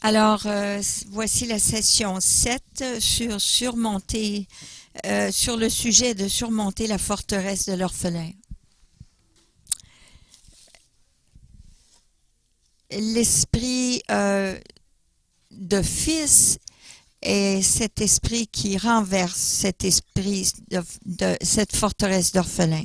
Alors, voici la session 7 sur surmonter, sur le sujet de surmonter la forteresse de l'orphelin. L'esprit de fils est cet esprit qui renverse cet esprit de cette forteresse d'orphelin.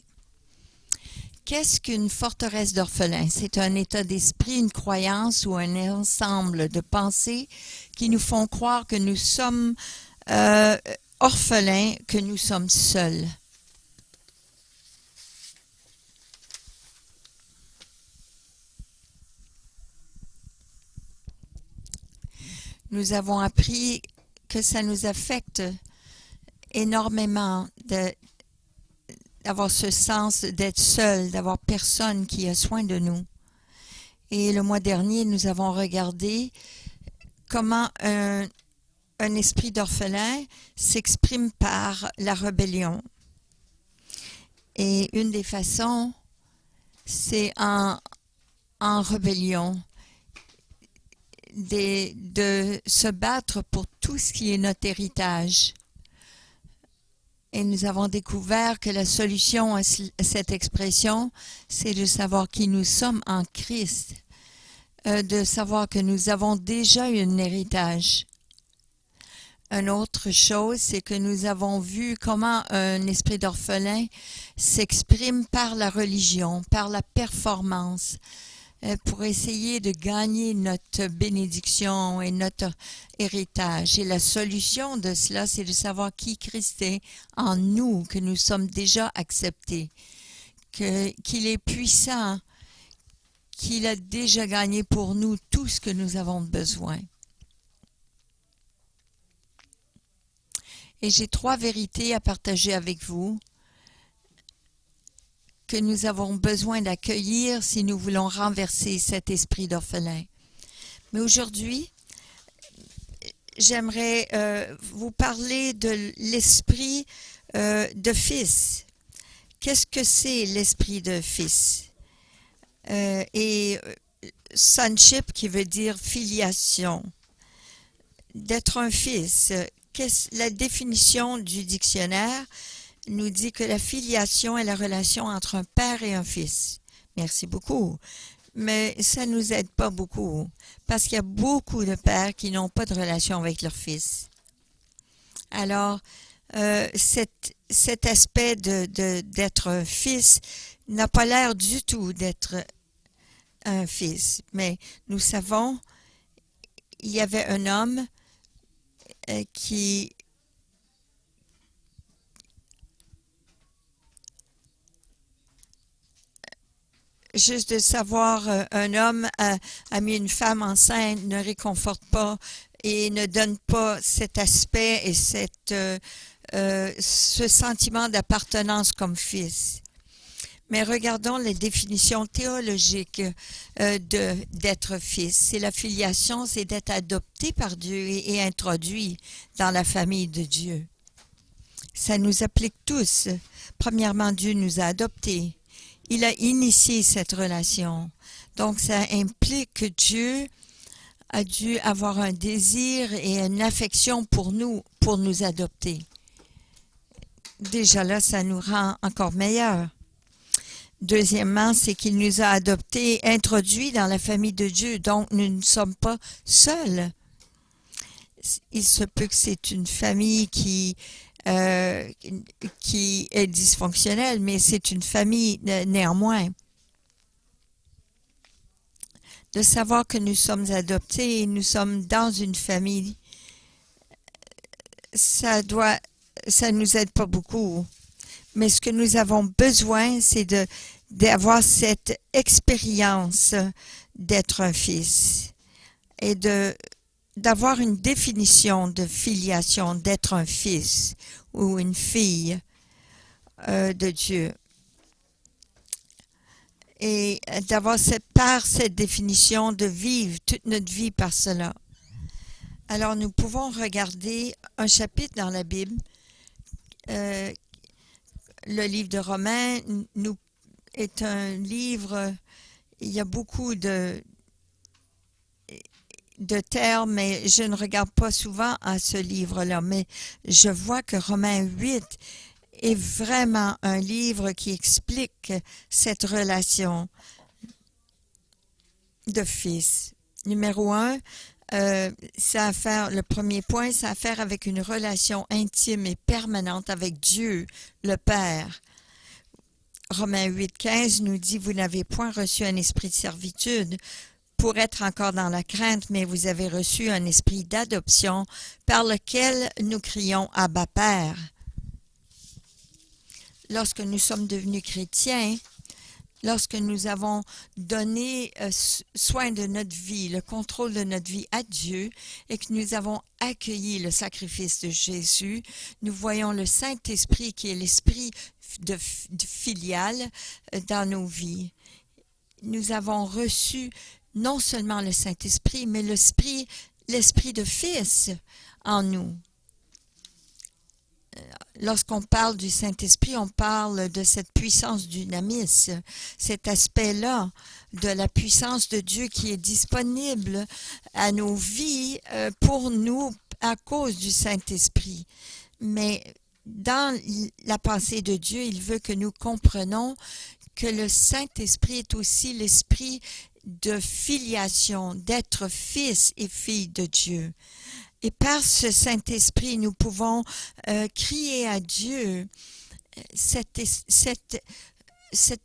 Qu'est-ce qu'une forteresse d'orphelin? C'est un état d'esprit, une croyance ou un ensemble de pensées qui nous font croire que nous sommes euh, orphelins, que nous sommes seuls. Nous avons appris que ça nous affecte énormément d'avoir ce sens d'être seul, d'avoir personne qui a soin de nous. Et le mois dernier, nous avons regardé comment un esprit d'orphelin s'exprime par la rébellion. Et une des façons, c'est en rébellion, de se battre pour tout ce qui est notre héritage. Et nous avons découvert que la solution à cette expression, c'est de savoir qui nous sommes en Christ, de savoir que nous avons déjà un héritage. Une autre chose, c'est que nous avons vu comment un esprit d'orphelin s'exprime par la religion, par la performance, pour essayer de gagner notre bénédiction et notre héritage. Et la solution de cela, c'est de savoir qui Christ est en nous, que nous sommes déjà acceptés, qu'il est puissant, qu'il a déjà gagné pour nous tout ce que nous avons besoin. Et j'ai 3 vérités à partager avec vous que nous avons besoin d'accueillir si nous voulons renverser cet esprit d'orphelin. Mais aujourd'hui, j'aimerais vous parler de l'esprit de fils. Qu'est-ce que c'est l'esprit de fils? Et sonship qui veut dire filiation. D'être un fils. La définition du dictionnaire nous dit que la filiation est la relation entre un père et un fils. Merci beaucoup. Mais ça ne nous aide pas beaucoup, parce qu'il y a beaucoup de pères qui n'ont pas de relation avec leur fils. Alors, cet aspect d'être un fils n'a pas l'air du tout d'être un fils. Mais nous savons, il y avait un homme qui juste de savoir un homme a mis une femme enceinte ne réconforte pas et ne donne pas cet aspect et ce sentiment d'appartenance comme fils. Mais regardons les définitions théologiques d'être fils. C'est la filiation, c'est d'être adopté par Dieu et introduit dans la famille de Dieu. Ça nous applique tous. Premièrement, Dieu nous a adoptés. Il a initié cette relation. Donc, ça implique que Dieu a dû avoir un désir et une affection pour nous adopter. Déjà là, ça nous rend encore meilleurs. Deuxièmement, c'est qu'il nous a adoptés, introduits dans la famille de Dieu. Donc, nous ne sommes pas seuls. Il se peut que c'est une famille qui est dysfonctionnelle, mais c'est une famille néanmoins. De savoir que nous sommes adoptés et nous sommes dans une famille, ça nous aide pas beaucoup. Mais ce que nous avons besoin, c'est d'avoir cette expérience d'être un fils et d'avoir une définition de filiation, d'être un fils ou une fille de Dieu. Et d'avoir cette définition, de vivre toute notre vie par cela. Alors, nous pouvons regarder un chapitre dans la Bible. Le livre de Romains est un livre, il y a beaucoup de terre, mais je ne regarde pas souvent à ce livre-là. Mais je vois que Romains 8 est vraiment un livre qui explique cette relation de fils. Numéro 1, ça a à faire, le premier point, ça a à faire avec une relation intime et permanente avec Dieu, le Père. Romains 8,15 nous dit « Vous n'avez point reçu un esprit de servitude pour être encore dans la crainte, mais vous avez reçu un esprit d'adoption par lequel nous crions « Abba, Père ». Lorsque nous sommes devenus chrétiens, lorsque nous avons donné soin de notre vie, le contrôle de notre vie à Dieu et que nous avons accueilli le sacrifice de Jésus, nous voyons le Saint-Esprit qui est l'esprit de filial dans nos vies. Nous avons reçu non seulement le Saint-Esprit, mais l'esprit de fils en nous. Lorsqu'on parle du Saint-Esprit, on parle de cette puissance dynamis, cet aspect-là de la puissance de Dieu qui est disponible à nos vies pour nous à cause du Saint-Esprit. Mais dans la pensée de Dieu, il veut que nous comprenions que le Saint-Esprit est aussi l'esprit de filiation, d'être fils et fille de Dieu. Et par ce Saint-Esprit, nous pouvons crier à Dieu, cette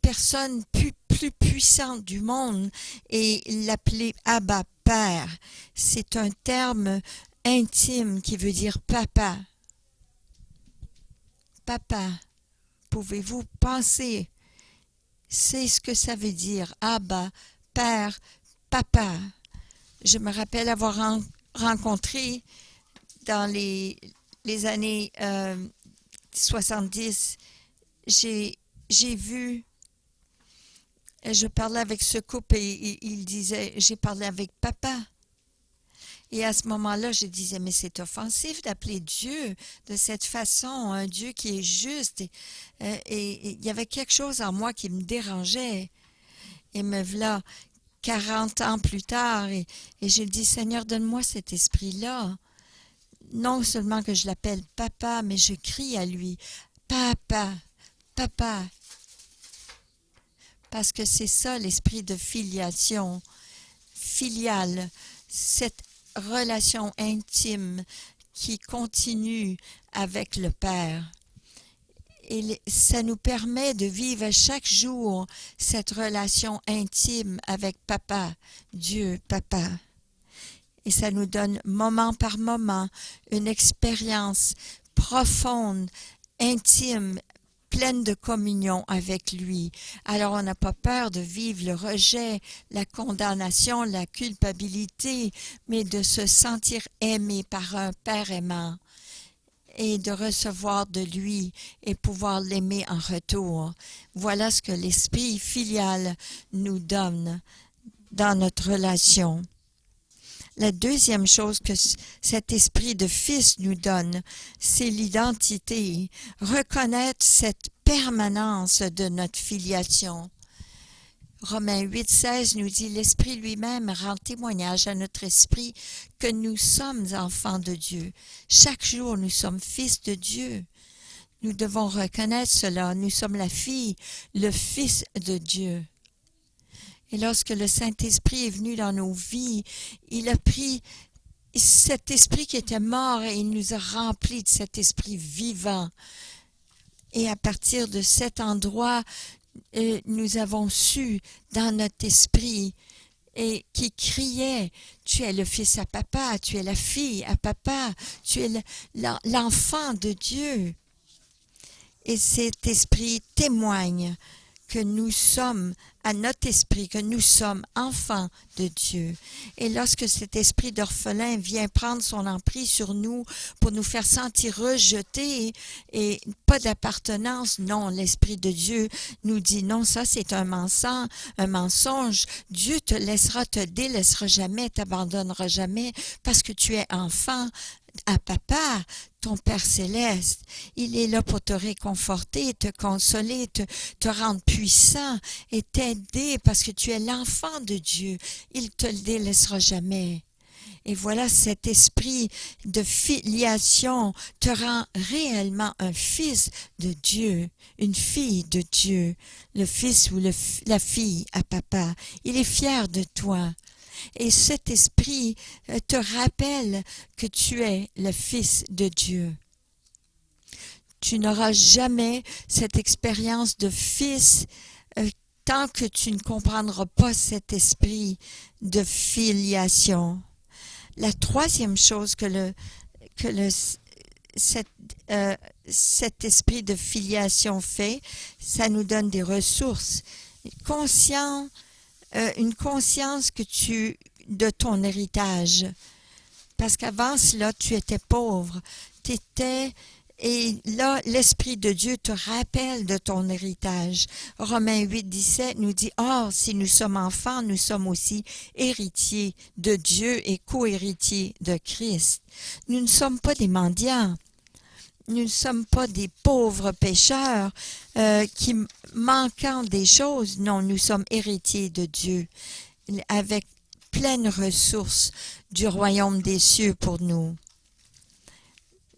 personne plus puissante du monde, et l'appeler Abba, Père. C'est un terme intime qui veut dire papa. Papa, pouvez-vous penser? C'est ce que ça veut dire, Abba, Père, Papa. Je me rappelle avoir rencontré dans les années 70, j'ai vu, je parlais avec ce couple et il disait, j'ai parlé avec papa. Et à ce moment-là, je disais, mais c'est offensif d'appeler Dieu de cette façon, un Dieu qui est juste. Et il y avait quelque chose en moi qui me dérangeait. Et me voilà 40 ans plus tard, et j'ai dit, Seigneur, donne-moi cet esprit-là. Non seulement que je l'appelle papa, mais je crie à lui, papa, papa. Parce que c'est ça l'esprit de filiation, filiale, cette relation intime qui continue avec le Père. Et ça nous permet de vivre chaque jour cette relation intime avec Papa, Dieu, Papa. Et ça nous donne moment par moment une expérience profonde, intime, pleine de communion avec lui. Alors on n'a pas peur de vivre le rejet, la condamnation, la culpabilité, mais de se sentir aimé par un Père aimant et de recevoir de lui et pouvoir l'aimer en retour. Voilà ce que l'esprit filial nous donne dans notre relation. La deuxième chose que cet esprit de fils nous donne, c'est l'identité. Reconnaître cette permanence de notre filiation. Romains 8,16 nous dit « L'Esprit lui-même rend témoignage à notre esprit que nous sommes enfants de Dieu. Chaque jour, nous sommes fils de Dieu. » Nous devons reconnaître cela. Nous sommes la fille, le fils de Dieu. Et lorsque le Saint-Esprit est venu dans nos vies, il a pris cet esprit qui était mort et il nous a remplis de cet esprit vivant. Et à partir de cet endroit, nous avons su dans notre esprit et qui criait, tu es le fils à papa, tu es la fille à papa, tu es l'enfant de Dieu. Et cet esprit témoigne que nous sommes, à notre esprit, que nous sommes enfants de Dieu. Et lorsque cet esprit d'orphelin vient prendre son emprise sur nous pour nous faire sentir rejetés et pas d'appartenance, non, l'esprit de Dieu nous dit non, ça c'est un mensonge. Dieu te délaissera jamais, t'abandonnera jamais parce que tu es enfant à papa, ton Père céleste. Il est là pour te réconforter, te consoler, te rendre puissant et t'aider parce que tu es l'enfant de Dieu. Il ne te le délaissera jamais. Et voilà, cet esprit de filiation te rend réellement un fils de Dieu, une fille de Dieu, le fils ou la fille à papa. Il est fier de toi. Et cet esprit te rappelle que tu es le fils de Dieu. Tu n'auras jamais cette expérience de fils tant que tu ne comprendras pas cet esprit de filiation. La troisième chose que cet esprit de filiation fait, ça nous donne des ressources. Une conscience de ton héritage. Parce qu'avant cela, tu étais pauvre. Et là, l'Esprit de Dieu te rappelle de ton héritage. Romains 8, 17 nous dit, « Or, si nous sommes enfants, nous sommes aussi héritiers de Dieu et co-héritiers de Christ. » Nous ne sommes pas des mendiants. Nous ne sommes pas des pauvres pécheurs qui manquant des choses. Non, nous sommes héritiers de Dieu avec pleines ressources du royaume des cieux pour nous.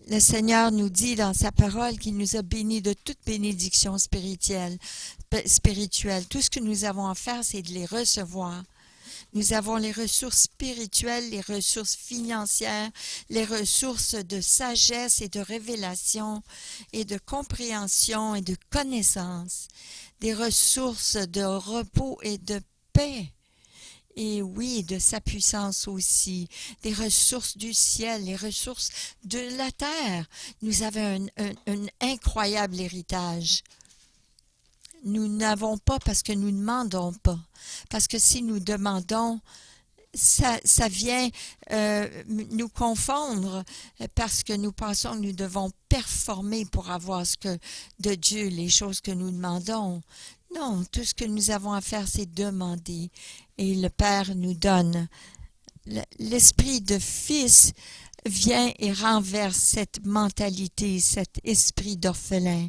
Le Seigneur nous dit dans sa parole qu'il nous a bénis de toute bénédiction spirituelle. Tout ce que nous avons à faire, c'est de les recevoir. Nous avons les ressources spirituelles, les ressources financières, les ressources de sagesse et de révélation et de compréhension et de connaissance, des ressources de repos et de paix. Et oui, de sa puissance aussi, des ressources du ciel, les ressources de la terre. Nous avons un incroyable héritage. Nous n'avons pas parce que nous ne demandons pas. Parce que si nous demandons, ça vient nous confondre parce que nous pensons que nous devons performer pour avoir de Dieu, les choses que nous demandons. Non, tout ce que nous avons à faire, c'est demander. Et le Père nous donne. L'esprit de fils vient et renverse cette mentalité, cet esprit d'orphelin.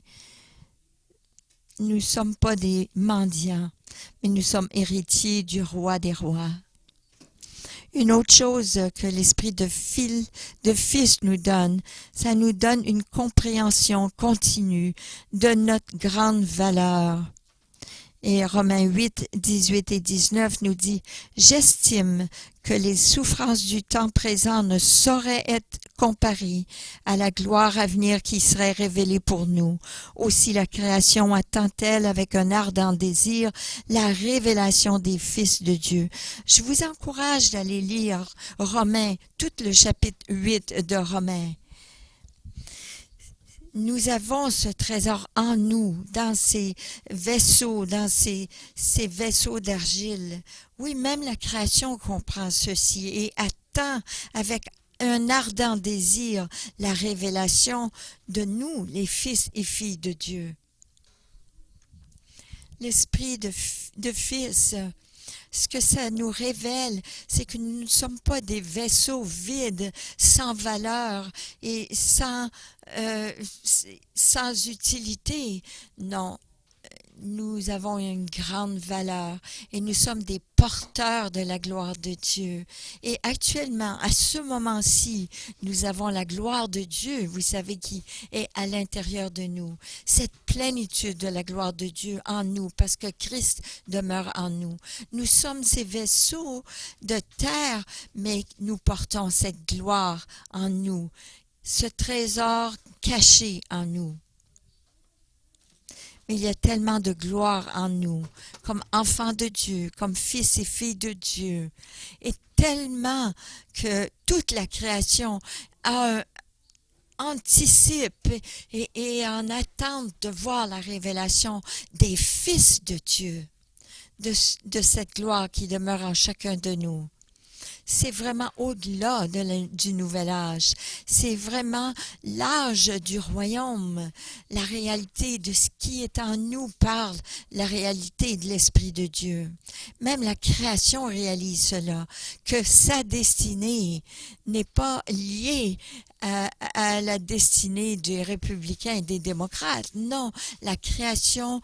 Nous ne sommes pas des mendiants, mais nous sommes héritiers du roi des rois. Une autre chose que l'esprit de fils nous donne, ça nous donne une compréhension continue de notre grande valeur. Et Romains 8, 18 et 19 nous dit « J'estime que les souffrances du temps présent ne sauraient être comparées à la gloire à venir qui serait révélée pour nous. Aussi la création attend-elle avec un ardent désir la révélation des fils de Dieu. » Je vous encourage d'aller lire Romains, tout le chapitre 8 de Romains. Nous avons ce trésor en nous, dans ces vaisseaux, d'argile. Oui, même la création comprend ceci et attend avec un ardent désir la révélation de nous, les fils et filles de Dieu. L'esprit de fils, ce que ça nous révèle, c'est que nous ne sommes pas des vaisseaux vides, sans valeur et sans utilité. Non, nous avons une grande valeur et nous sommes des porteurs de la gloire de Dieu. Et actuellement, à ce moment-ci, nous avons la gloire de Dieu, vous savez, qui est à l'intérieur de nous. Cette plénitude de la gloire de Dieu en nous, parce que Christ demeure en nous. Nous sommes ces vaisseaux de terre, mais nous portons cette gloire en nous, ce trésor caché en nous. Mais il y a tellement de gloire en nous, comme enfants de Dieu, comme fils et filles de Dieu, et tellement que toute la création anticipe et en attente de voir la révélation des fils de Dieu, de cette gloire qui demeure en chacun de nous. C'est vraiment au-delà du nouvel âge. C'est vraiment l'âge du royaume. La réalité de ce qui est en nous parle, la réalité de l'Esprit de Dieu. Même la création réalise cela, que sa destinée n'est pas liée à la destinée des républicains et des démocrates. Non, la création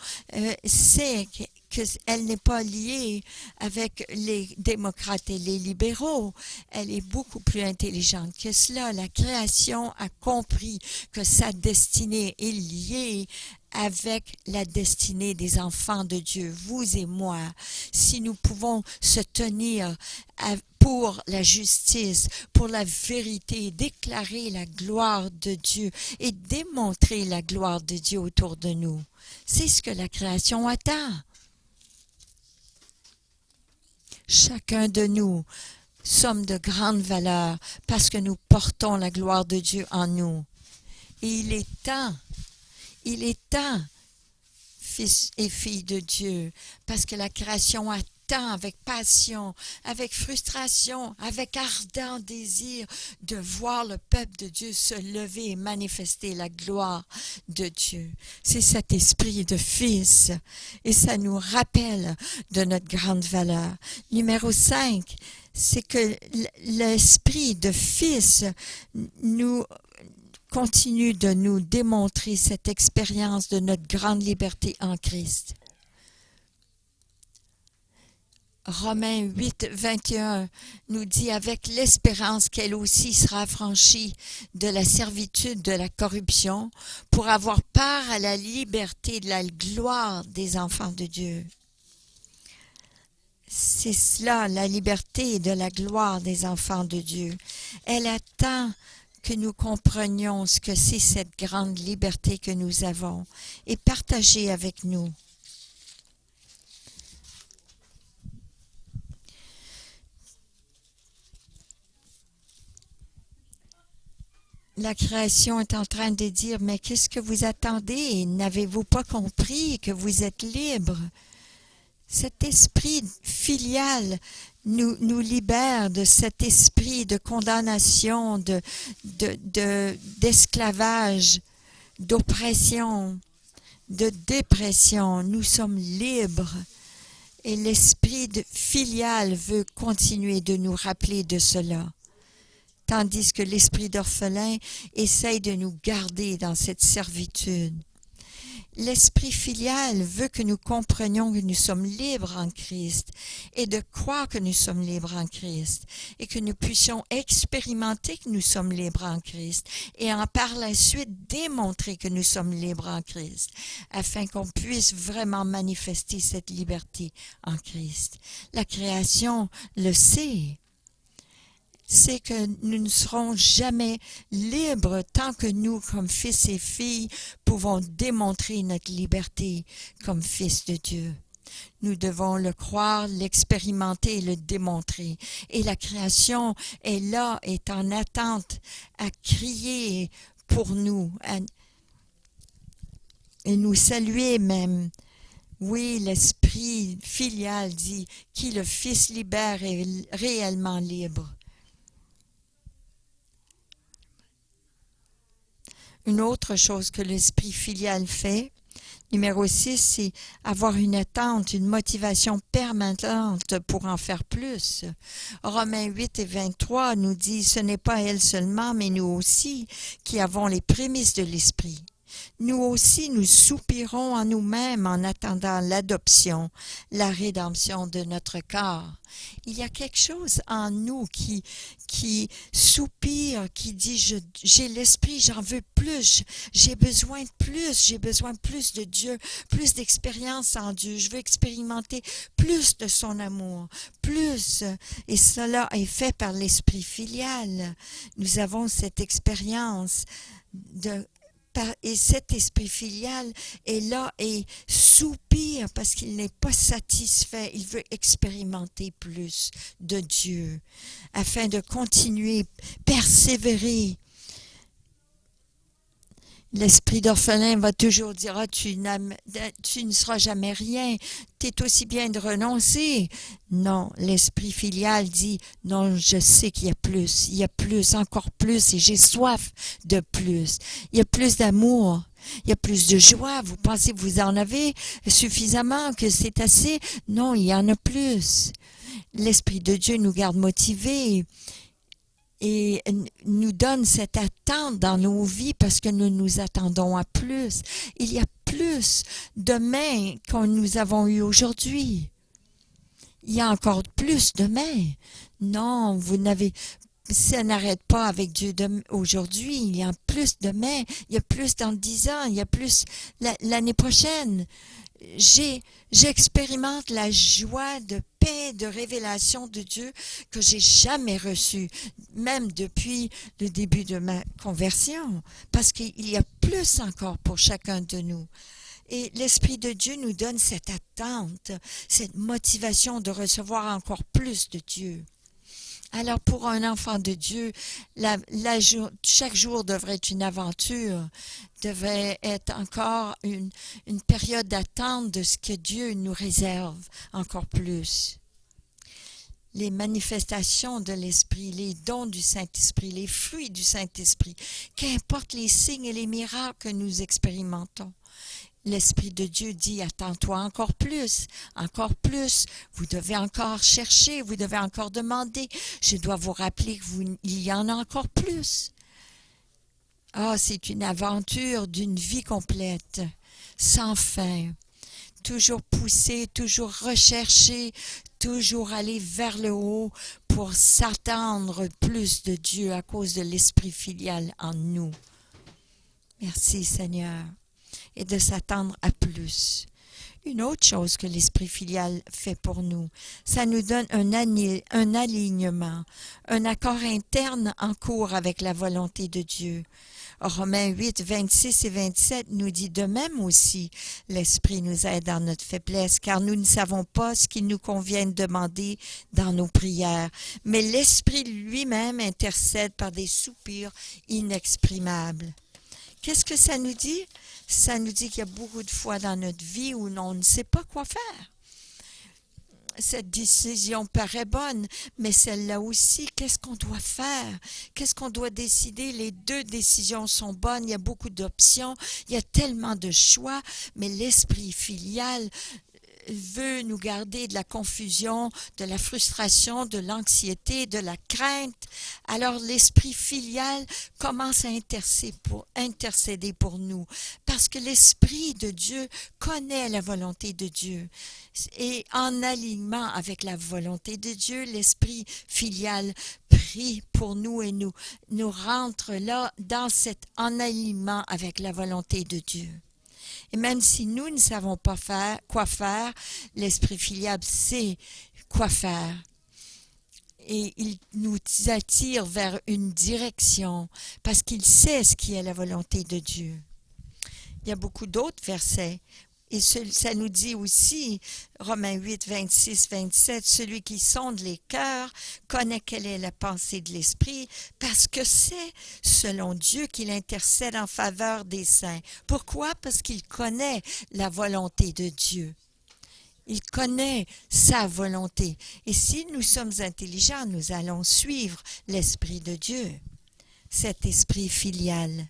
sait qu'elle n'est pas liée avec les démocrates et les libéraux. Elle est beaucoup plus intelligente que cela. La création a compris que sa destinée est liée avec la destinée des enfants de Dieu, vous et moi. Si nous pouvons se tenir pour la justice, pour la vérité, déclarer la gloire de Dieu et démontrer la gloire de Dieu autour de nous. C'est ce que la création attend. Chacun de nous sommes de grande valeur parce que nous portons la gloire de Dieu en nous. Et il est temps, fils et filles de Dieu, parce que la création attend avec passion, avec frustration, avec ardent désir de voir le peuple de Dieu se lever et manifester la gloire de Dieu. C'est cet esprit de fils et ça nous rappelle de notre grande valeur. Numéro 5, c'est que l'esprit de fils nous continue de nous démontrer cette expérience de notre grande liberté en Christ. Romains 8, 21 nous dit avec l'espérance qu'elle aussi sera affranchie de la servitude de la corruption pour avoir part à la liberté de la gloire des enfants de Dieu. C'est cela, la liberté de la gloire des enfants de Dieu. Elle attend que nous comprenions ce que c'est cette grande liberté que nous avons et partager avec nous. La création est en train de dire, mais qu'est-ce que vous attendez? N'avez-vous pas compris que vous êtes libres? Cet esprit filial nous libère de cet esprit de condamnation, d'esclavage, d'oppression, de dépression. Nous sommes libres. Et l'esprit filial veut continuer de nous rappeler de cela. Tandis que l'esprit d'orphelin essaye de nous garder dans cette servitude. L'esprit filial veut que nous comprenions que nous sommes libres en Christ et de croire que nous sommes libres en Christ et que nous puissions expérimenter que nous sommes libres en Christ et par la suite démontrer que nous sommes libres en Christ afin qu'on puisse vraiment manifester cette liberté en Christ. La création le sait. C'est que nous ne serons jamais libres tant que nous, comme fils et filles, pouvons démontrer notre liberté comme fils de Dieu. Nous devons le croire, l'expérimenter et le démontrer. Et la création est là, est en attente à crier pour nous et nous saluer même. Oui, l'esprit filial dit qui le Fils libère est réellement libre. Une autre chose que l'esprit filial fait, numéro 6, c'est avoir une attente, une motivation permanente pour en faire plus. Romains 8 et 23 nous dit, ce n'est pas elle seulement, mais nous aussi qui avons les prémices de l'esprit. Nous aussi, nous soupirons en nous-mêmes en attendant l'adoption, la rédemption de notre corps. Il y a quelque chose en nous qui soupire, qui dit, j'ai l'esprit, j'en veux plus, j'ai besoin de plus de Dieu, plus d'expérience en Dieu, je veux expérimenter plus de son amour, plus. Et cela est fait par l'esprit filial. Nous avons cette expérience et cet esprit filial est là et soupire parce qu'il n'est pas satisfait. Il veut expérimenter plus de Dieu afin de continuer, persévérer. L'esprit d'orphelin va toujours dire « tu ne seras jamais rien, tu es aussi bien de renoncer. » Non, l'esprit filial dit « non, je sais qu'il y a plus, encore plus, et j'ai soif de plus. Il y a plus d'amour, il y a plus de joie. Vous pensez que vous en avez suffisamment, que c'est assez? Non, il y en a plus. » L'Esprit de Dieu nous garde motivés et nous donne cette attente dans nos vies parce que nous nous attendons à plus. Il y a plus plus demain que nous avons eu aujourd'hui. Il y a encore plus demain. Non, ça n'arrête pas avec Dieu aujourd'hui. Il y a plus demain, il y a plus dans 10 ans, il y a plus l'année prochaine. J'expérimente la joie de paix, de révélation de Dieu que j'ai jamais reçue, même depuis le début de ma conversion, parce qu'il y a plus encore pour chacun de nous. Et l'Esprit de Dieu nous donne cette attente, cette motivation de recevoir encore plus de Dieu. Alors pour un enfant de Dieu, chaque jour devrait être une aventure, devrait être encore une période d'attente de ce que Dieu nous réserve encore plus. Les manifestations de l'Esprit, les dons du Saint-Esprit, les fruits du Saint-Esprit, qu'importe les signes et les miracles que nous expérimentons. L'Esprit de Dieu dit, attends-toi encore plus, vous devez encore chercher, vous devez encore demander, je dois vous rappeler qu'il y en a encore plus. C'est une aventure d'une vie complète, sans fin, toujours pousser, toujours rechercher, toujours aller vers le haut pour s'attendre plus de Dieu à cause de l'Esprit filial en nous. Merci Seigneur. Et de s'attendre à plus. Une autre chose que l'Esprit filial fait pour nous, ça nous donne un alignement, un accord interne en cours avec la volonté de Dieu. Romains 8, 26 et 27 nous dit de même aussi, l'Esprit nous aide dans notre faiblesse, car nous ne savons pas ce qu'il nous convient de demander dans nos prières. Mais l'Esprit lui-même intercède par des soupirs inexprimables. Qu'est-ce que ça nous dit? Ça nous dit qu'il y a beaucoup de fois dans notre vie où on ne sait pas quoi faire. Cette décision paraît bonne, mais celle-là aussi, qu'est-ce qu'on doit faire? Qu'est-ce qu'on doit décider? Les deux décisions sont bonnes, il y a beaucoup d'options, il y a tellement de choix, mais l'esprit filial veut nous garder de la confusion, de la frustration, de l'anxiété, de la crainte. Alors l'esprit filial commence à intercéder pour nous, parce que l'Esprit de Dieu connaît la volonté de Dieu. Et en alignement avec la volonté de Dieu, l'esprit filial prie pour nous et nous rentre là dans en alignement avec la volonté de Dieu. Et même si nous ne savons pas quoi faire, l'esprit filial sait quoi faire. Et il nous attire vers une direction parce qu'il sait ce qui est la volonté de Dieu. Il y a beaucoup d'autres versets. Et ça nous dit aussi, Romains 8, 26, 27, celui qui sonde les cœurs connaît quelle est la pensée de l'Esprit, parce que c'est selon Dieu qu'il intercède en faveur des saints. Pourquoi? Parce qu'il connaît la volonté de Dieu. Il connaît sa volonté. Et si nous sommes intelligents, nous allons suivre l'Esprit de Dieu, cet esprit filial.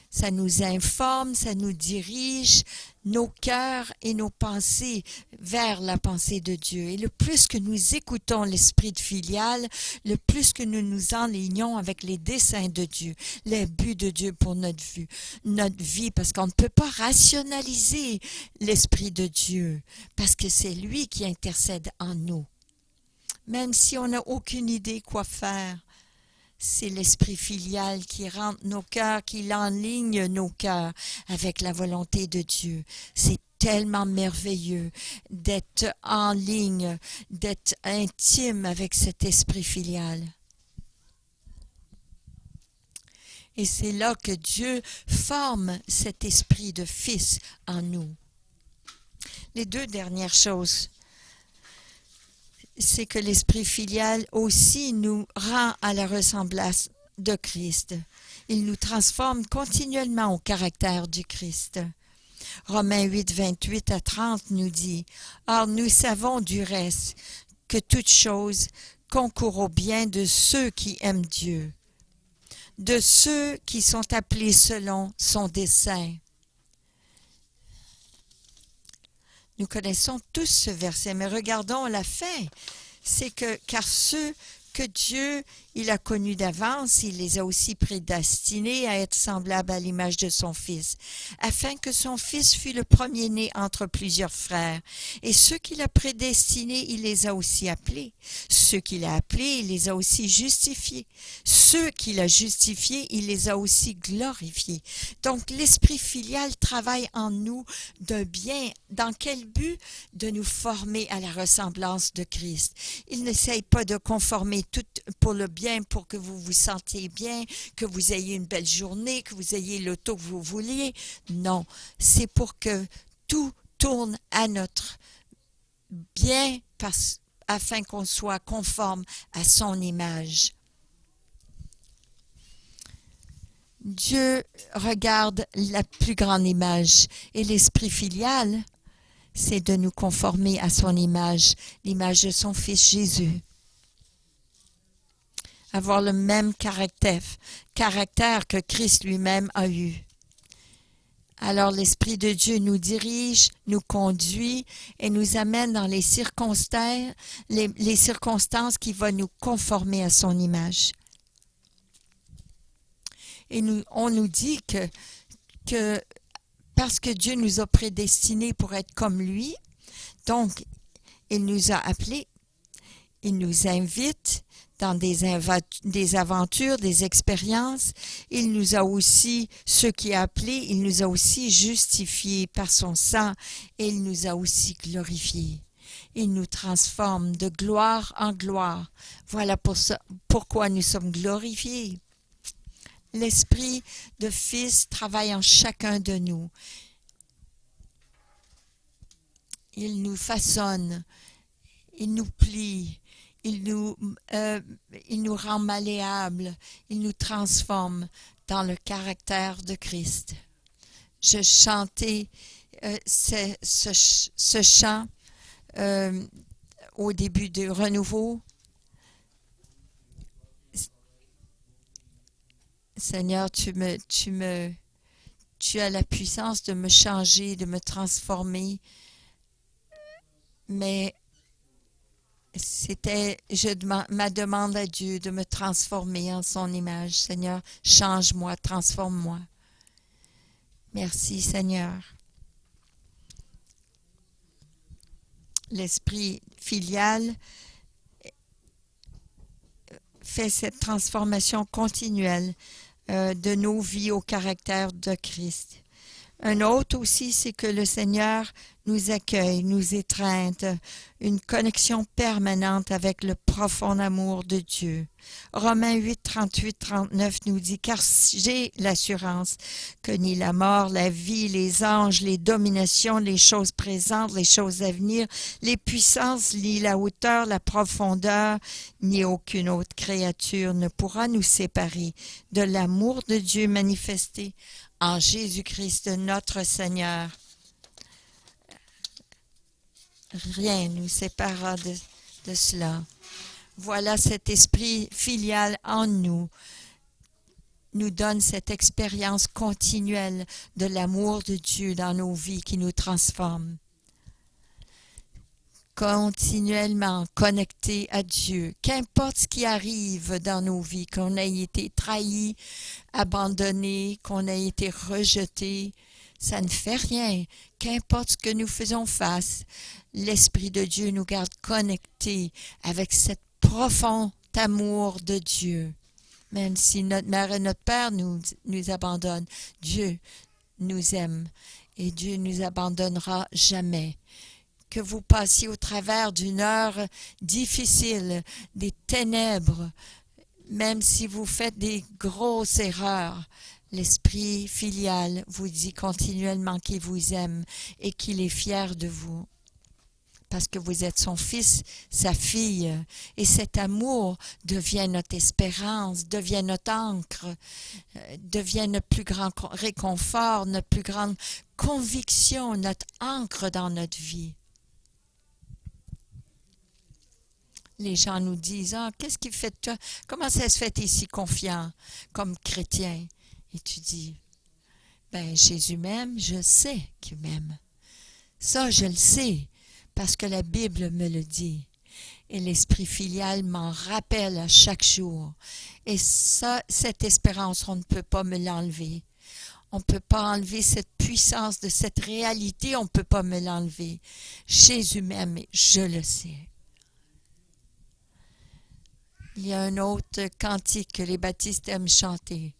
Ça nous informe, ça nous dirige nos cœurs et nos pensées vers la pensée de Dieu. Et le plus que nous écoutons l'esprit filial, le plus que nous nous enlignons avec les desseins de Dieu, les buts de Dieu pour notre vie, parce qu'on ne peut pas rationaliser l'esprit de Dieu, parce que c'est lui qui intercède en nous. Même si on n'a aucune idée quoi faire, c'est l'esprit filial qui rentre nos cœurs, qui enligne nos cœurs avec la volonté de Dieu. C'est tellement merveilleux d'être en ligne, d'être intime avec cet esprit filial. Et c'est là que Dieu forme cet esprit de fils en nous. Les deux dernières choses, c'est que l'esprit filial aussi nous rend à la ressemblance de Christ. Il nous transforme continuellement au caractère du Christ. Romains 8, 28 à 30 nous dit « Or nous savons du reste que toute chose concourt au bien de ceux qui aiment Dieu, de ceux qui sont appelés selon son dessein. » Nous connaissons tous ce verset, mais regardons la fin. C'est que, car ceux que Dieu, il a connu d'avance, il les a aussi prédestinés à être semblables à l'image de son Fils, afin que son Fils fût le premier-né entre plusieurs frères. Et ceux qu'il a prédestinés, il les a aussi appelés. Ceux qu'il a appelés, il les a aussi justifiés. Ceux qu'il a justifiés, il les a aussi glorifiés. Donc, l'esprit filial travaille en nous d'un bien. Dans quel but? De nous former à la ressemblance de Christ. Il n'essaye pas de conformer tout pour le bien, pour que vous vous sentiez bien, que vous ayez une belle journée, que vous ayez l'auto que vous vouliez. Non, c'est pour que tout tourne à notre bien afin qu'on soit conforme à son image. Dieu regarde la plus grande image et l'esprit filial, c'est de nous conformer à son image, l'image de son Fils Jésus. Avoir le même caractère que Christ lui-même a eu. Alors l'Esprit de Dieu nous dirige, nous conduit et nous amène dans les circonstances qui vont nous conformer à son image. Et on nous dit que parce que Dieu nous a prédestinés pour être comme lui, donc il nous a appelés, il nous invite dans des aventures, des expériences. Il nous a aussi, ceux qui a appelés, il nous a aussi justifiés par son sang et il nous a aussi glorifiés. Il nous transforme de gloire en gloire. Voilà pourquoi nous sommes glorifiés. L'esprit de Fils travaille en chacun de nous. Il nous façonne, il nous plie, il nous rend malléables, il nous transforme dans le caractère de Christ. Je chantais ce chant au début du renouveau. Seigneur, tu as la puissance de me changer, de me transformer. Mais c'était ma demande à Dieu de me transformer en son image. Seigneur, change-moi, transforme-moi. Merci, Seigneur. L'esprit filial fait cette transformation continuelle de nos vies au caractère de Christ. Un autre aussi, c'est que le Seigneur nous accueille, nous étreinte, une connexion permanente avec le profond amour de Dieu. Romains 8, 38, 39 nous dit « Car j'ai l'assurance que ni la mort, la vie, les anges, les dominations, les choses présentes, les choses à venir, les puissances, ni la hauteur, la profondeur, ni aucune autre créature ne pourra nous séparer de l'amour de Dieu manifesté en Jésus-Christ notre Seigneur. » Rien ne nous séparera de cela. Voilà, cet esprit filial en nous donne cette expérience continuelle de l'amour de Dieu dans nos vies qui nous transforme. Continuellement connectés à Dieu, qu'importe ce qui arrive dans nos vies, qu'on ait été trahi, abandonné, qu'on ait été rejeté, ça ne fait rien. Qu'importe ce que nous faisons face, l'Esprit de Dieu nous garde connectés avec cet profond amour de Dieu. Même si notre mère et notre père nous abandonnent, Dieu nous aime et Dieu ne nous abandonnera jamais. Que vous passiez au travers d'une heure difficile, des ténèbres, même si vous faites des grosses erreurs, l'Esprit filial vous dit continuellement qu'il vous aime et qu'il est fier de vous. Parce que vous êtes son fils, sa fille. Et cet amour devient notre espérance, devient notre ancre, devient notre plus grand réconfort, notre plus grande conviction, notre ancre dans notre vie. Les gens nous disent « Ah, qu'est-ce qui fait de toi? Comment ça se fait que tu es si confiant comme chrétien? » Et tu dis « Ben, Jésus m'aime, je sais qu'il m'aime. Ça, je le sais, parce que la Bible me le dit. Et l'esprit filial m'en rappelle à chaque jour. Et ça, cette espérance, on ne peut pas me l'enlever. On ne peut pas enlever cette puissance de cette réalité, on ne peut pas me l'enlever. Jésus m'aime, je le sais. Il y a un autre cantique que les baptistes aiment chanter.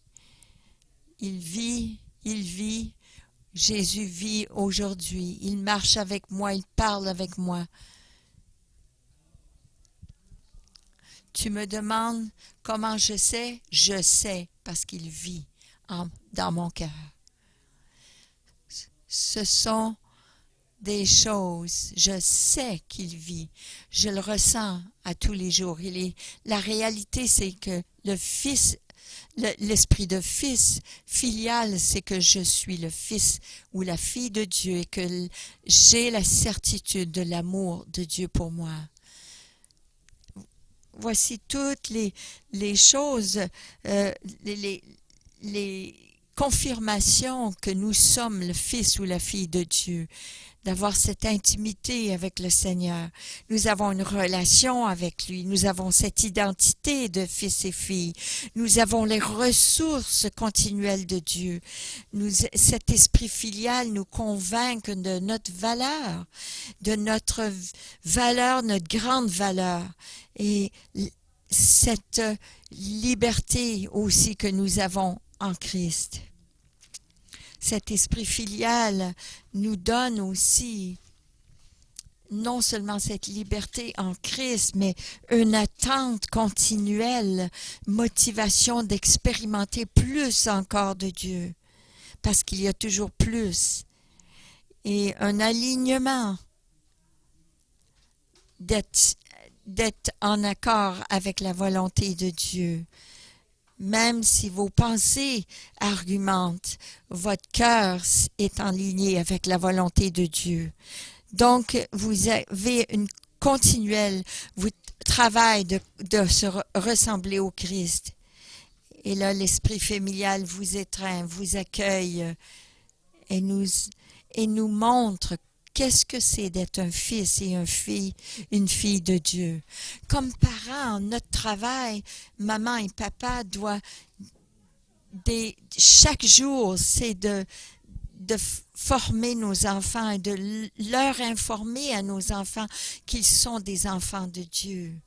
Il vit, Jésus vit aujourd'hui. Il marche avec moi, il parle avec moi. Tu me demandes comment je sais parce qu'il vit dans mon cœur. Ce sont des choses, je sais qu'il vit, je le ressens à tous les jours. La réalité, c'est que l'esprit de fils filial, c'est que je suis le fils ou la fille de Dieu et que j'ai la certitude de l'amour de Dieu pour moi. Voici toutes les choses, les confirmations que nous sommes le fils ou la fille de Dieu, d'avoir cette intimité avec le Seigneur. Nous avons une relation avec lui, nous avons cette identité de fils et filles, nous avons les ressources continuelles de Dieu. Cet esprit filial nous convainc de notre valeur, notre grande valeur. Et cette liberté aussi que nous avons en Christ. Cet esprit filial nous donne aussi non seulement cette liberté en Christ, mais une attente continuelle, motivation d'expérimenter plus encore de Dieu, parce qu'il y a toujours plus, et un alignement d'être en accord avec la volonté de Dieu. Même si vos pensées argumentent, votre cœur est en ligne avec la volonté de Dieu. Donc, vous avez une continuelle travail de se ressembler au Christ. Et là, l'esprit familial vous étreint, vous accueille et nous montre qu'est-ce que c'est d'être un fils et une fille de Dieu. Comme parents, notre travail, maman et papa, chaque jour, c'est de former nos enfants et de leur informer à nos enfants qu'ils sont des enfants de Dieu.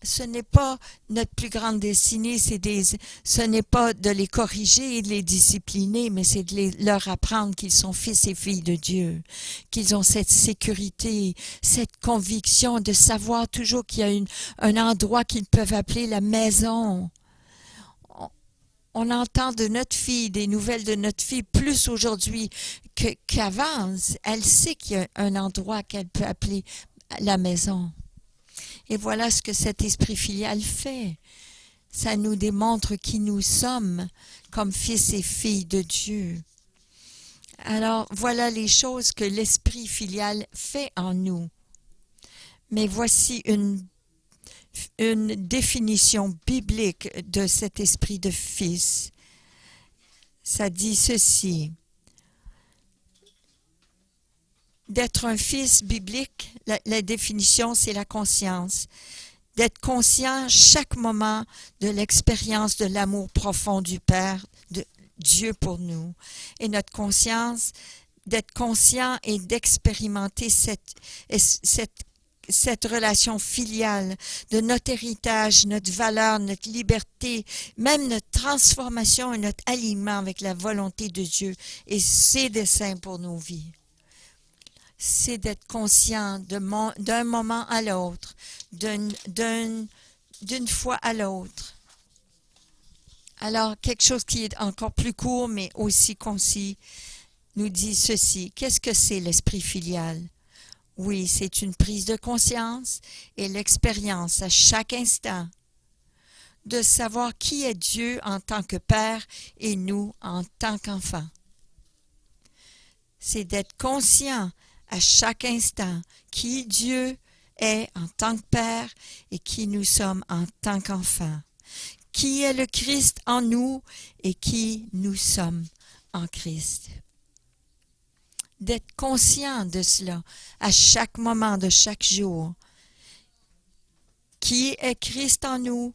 Ce n'est pas notre plus grande destinée, ce n'est pas de les corriger et de les discipliner, mais c'est de leur apprendre qu'ils sont fils et filles de Dieu, qu'ils ont cette sécurité, cette conviction de savoir toujours qu'il y a un endroit qu'ils peuvent appeler la maison. On entend de notre fille, des nouvelles de notre fille, plus aujourd'hui qu'avant. Elle sait qu'il y a un endroit qu'elle peut appeler la maison. Et voilà ce que cet esprit filial fait. Ça nous démontre qui nous sommes comme fils et filles de Dieu. Alors, voilà les choses que l'esprit filial fait en nous. Mais voici une définition biblique de cet esprit de fils. Ça dit ceci. D'être un fils biblique, la définition, c'est la conscience. D'être conscient chaque moment de l'expérience de l'amour profond du Père, de Dieu pour nous. Et notre conscience, d'être conscient et d'expérimenter cette relation filiale de notre héritage, notre valeur, notre liberté, même notre transformation et notre alignement avec la volonté de Dieu et ses desseins pour nos vies. C'est d'être conscient d'un moment à l'autre, d'une fois à l'autre. Alors, quelque chose qui est encore plus court, mais aussi concis, nous dit ceci. Qu'est-ce que c'est l'esprit filial? Oui, c'est une prise de conscience et l'expérience à chaque instant de savoir qui est Dieu en tant que Père et nous en tant qu'enfants. C'est d'être conscient à chaque instant qui Dieu est en tant que Père et qui nous sommes en tant qu'enfants. Qui est le Christ en nous et qui nous sommes en Christ. D'être conscient de cela à chaque moment de chaque jour qui est Christ en nous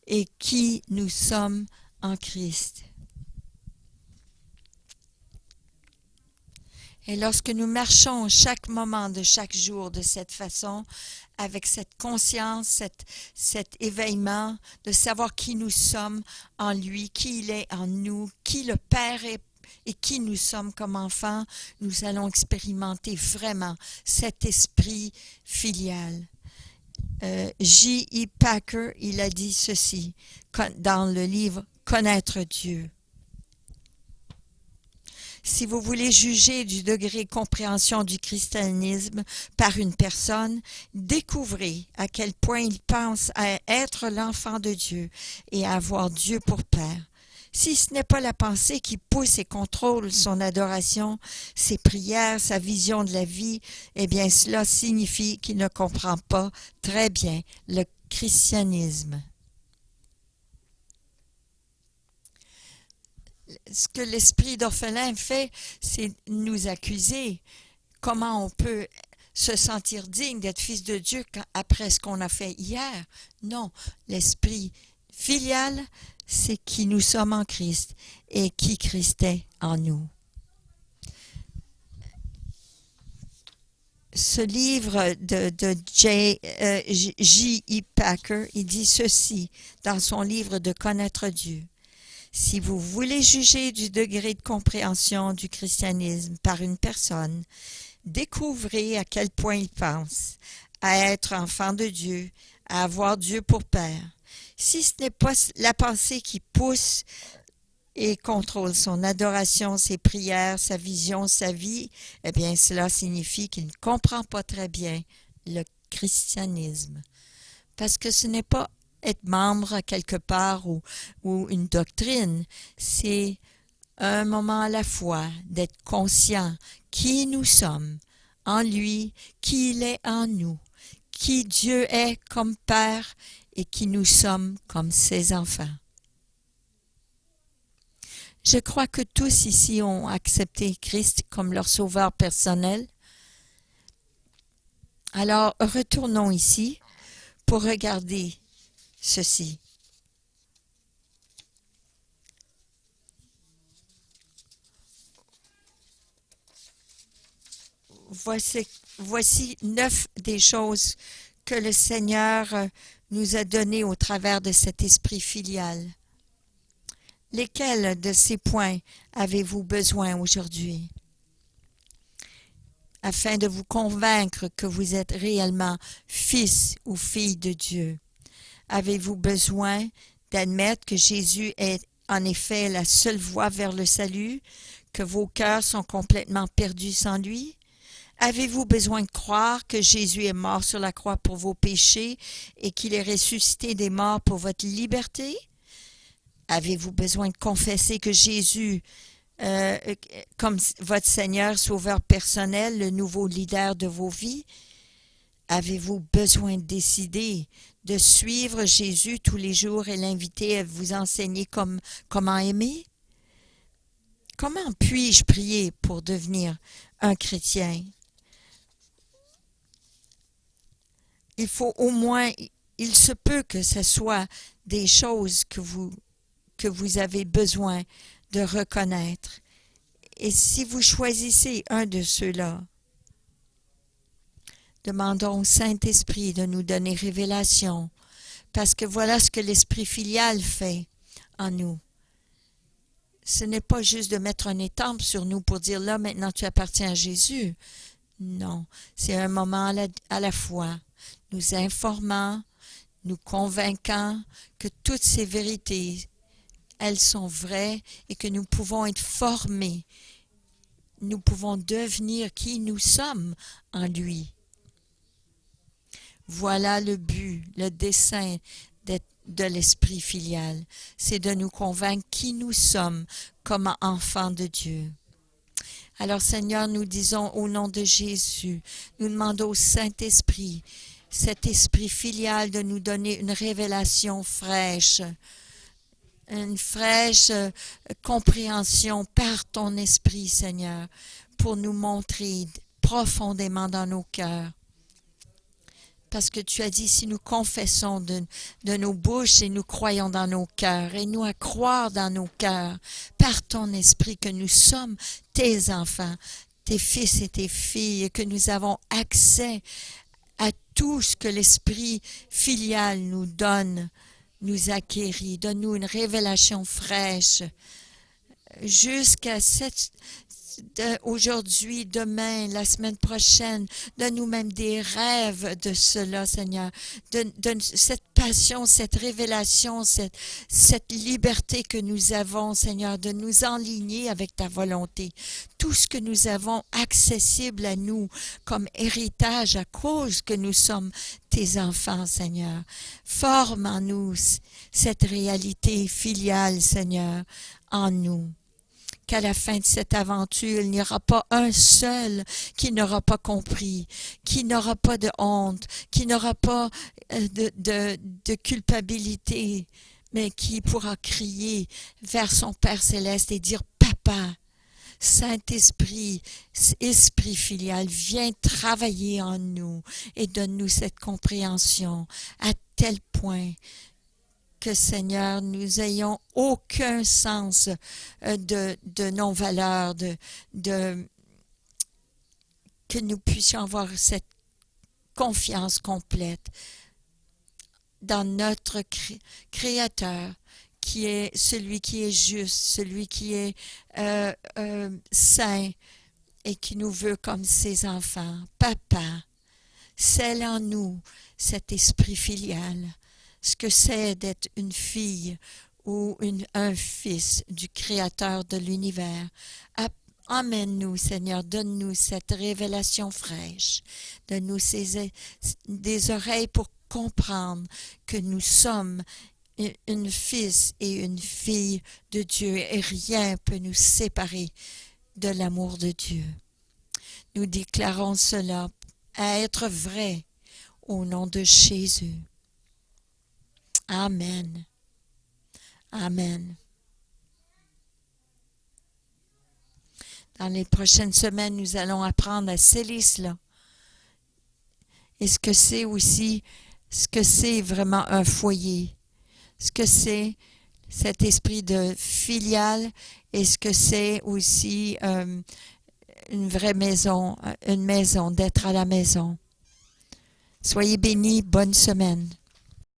et qui nous sommes en Christ. Et lorsque nous marchons chaque moment de chaque jour de cette façon, avec cette conscience, cet éveillement, de savoir qui nous sommes en lui, qui il est en nous, qui le Père est et qui nous sommes comme enfants, nous allons expérimenter vraiment cet esprit filial. J.I. Packer, il a dit ceci dans le livre « Connaître Dieu ». Si vous voulez juger du degré de compréhension du christianisme par une personne, découvrez à quel point il pense à être l'enfant de Dieu et à avoir Dieu pour Père. Si ce n'est pas la pensée qui pousse et contrôle son adoration, ses prières, sa vision de la vie, eh bien cela signifie qu'il ne comprend pas très bien le christianisme. Ce que l'esprit d'orphelin fait, c'est nous accuser. Comment on peut se sentir digne d'être fils de Dieu après ce qu'on a fait hier? Non, l'esprit filial, c'est qui nous sommes en Christ et qui Christ est en nous. Ce livre de J.I. Packer, il dit ceci dans son livre de Connaître Dieu. Si vous voulez juger du degré de compréhension du christianisme par une personne, découvrez à quel point il pense à être enfant de Dieu, à avoir Dieu pour Père. Si ce n'est pas la pensée qui pousse et contrôle son adoration, ses prières, sa vision, sa vie, eh bien cela signifie qu'il ne comprend pas très bien le christianisme. Parce que ce n'est pas être membre à quelque part ou une doctrine, c'est un moment à la fois d'être conscient qui nous sommes en lui, qui il est en nous, qui Dieu est comme Père et qui nous sommes comme ses enfants. Je crois que tous ici ont accepté Christ comme leur sauveur personnel. Alors, retournons ici pour regarder ceci. Voici 9 des choses que le Seigneur nous a données au travers de cet esprit filial. Lesquels de ces points avez-vous besoin aujourd'hui? Afin de vous convaincre que vous êtes réellement fils ou fille de Dieu. Avez-vous besoin d'admettre que Jésus est en effet la seule voie vers le salut, que vos cœurs sont complètement perdus sans lui? Avez-vous besoin de croire que Jésus est mort sur la croix pour vos péchés et qu'il est ressuscité des morts pour votre liberté? Avez-vous besoin de confesser que Jésus, comme votre Seigneur, Sauveur personnel, le nouveau leader de vos vies? Avez-vous besoin de décider de suivre Jésus tous les jours et l'inviter à vous enseigner comment aimer? Comment puis-je prier pour devenir un chrétien? Il faut au moins, il se peut que ce soit des choses que vous avez besoin de reconnaître. Et si vous choisissez un de ceux-là, demandons au Saint-Esprit de nous donner révélation, parce que voilà ce que l'esprit filial fait en nous. Ce n'est pas juste de mettre un étampe sur nous pour dire là, maintenant tu appartiens à Jésus. Non, c'est un moment à la fois, nous informant, nous convainquant que toutes ces vérités, elles sont vraies et que nous pouvons être formés. Nous pouvons devenir qui nous sommes en lui. Voilà le but, le dessein de l'esprit filial. C'est de nous convaincre qui nous sommes comme enfants de Dieu. Alors Seigneur, nous disons au nom de Jésus, nous demandons au Saint-Esprit, cet esprit filial de nous donner une révélation fraîche, une fraîche compréhension par ton esprit, Seigneur, pour nous montrer profondément dans nos cœurs Parce que tu as dit, si nous confessons de nos bouches et nous croyons dans nos cœurs, et nous à croire dans nos cœurs, par ton esprit, que nous sommes tes enfants, tes fils et tes filles, et que nous avons accès à tout ce que l'esprit filial nous donne, nous acquérit. Donne-nous une révélation fraîche jusqu'à aujourd'hui, demain, la semaine prochaine. Donne-nous même des rêves de cela, Seigneur. Donne cette passion, cette révélation, cette liberté que nous avons, Seigneur, de nous enligner avec ta volonté. Tout ce que nous avons accessible à nous comme héritage à cause que nous sommes tes enfants, Seigneur. Forme en nous cette réalité filiale, Seigneur, en nous. Qu'à la fin de cette aventure, il n'y aura pas un seul qui n'aura pas compris, qui n'aura pas de honte, qui n'aura pas de culpabilité, mais qui pourra crier vers son Père céleste et dire « Papa ». Saint-Esprit, Esprit filial, viens travailler en nous et donne-nous cette compréhension à tel point que, Seigneur, nous ayons aucun sens de non-valeur, que nous puissions avoir cette confiance complète dans notre Créateur, qui est celui qui est juste, celui qui est saint et qui nous veut comme ses enfants. Papa, scelle en nous cet esprit filial, ce que c'est d'être une fille ou un fils du Créateur de l'univers. Emmène-nous, Seigneur, donne-nous cette révélation fraîche, donne-nous des oreilles pour comprendre que nous sommes une fils et une fille de Dieu et rien peut nous séparer de l'amour de Dieu. Nous déclarons cela à être vrai au nom de Jésus. Amen. Amen. Dans les prochaines semaines, nous allons apprendre à sceller cela. Et ce que c'est vraiment un foyer. Ce que c'est cet esprit de filial et ce que c'est aussi une vraie maison, d'être à la maison. Soyez bénis, bonne semaine.